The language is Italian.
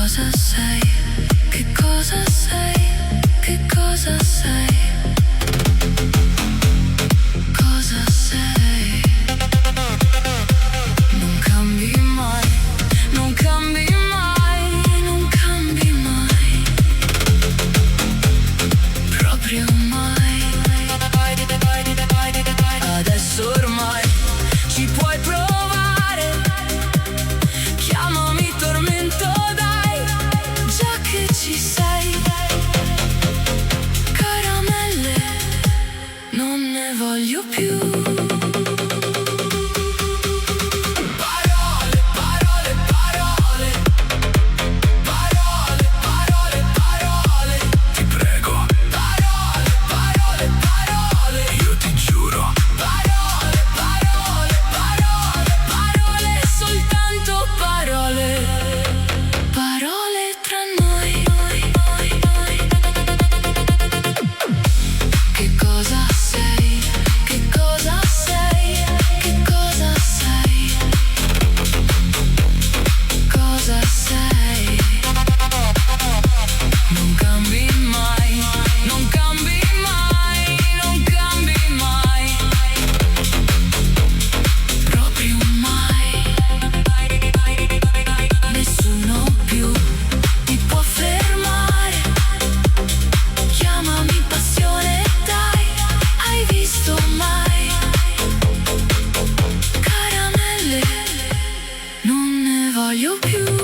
cosa sei? Che cosa sei? Che cosa sei? Cosa sei? Non cambi mai, non cambi mai, non cambi mai, proprio mai. Adesso ormai ci puoi provare, chiamami tormento, dai, già che ci sei. Caramelle, non ne voglio più. Parole, parole, parole. Parole, parole, parole. Ti prego. Parole, parole, parole. Io ti giuro. Parole, parole, parole. Parole, soltanto parole. Parole tra noi. Che cosa sei? Che cosa sei? Che cosa sei? Cosa sei? Non cambi mai, non cambi mai, non cambi mai, proprio mai. Nessuno più ti può fermare. Chiamami passione, dai, hai visto mai? Caramelle, non ne voglio più.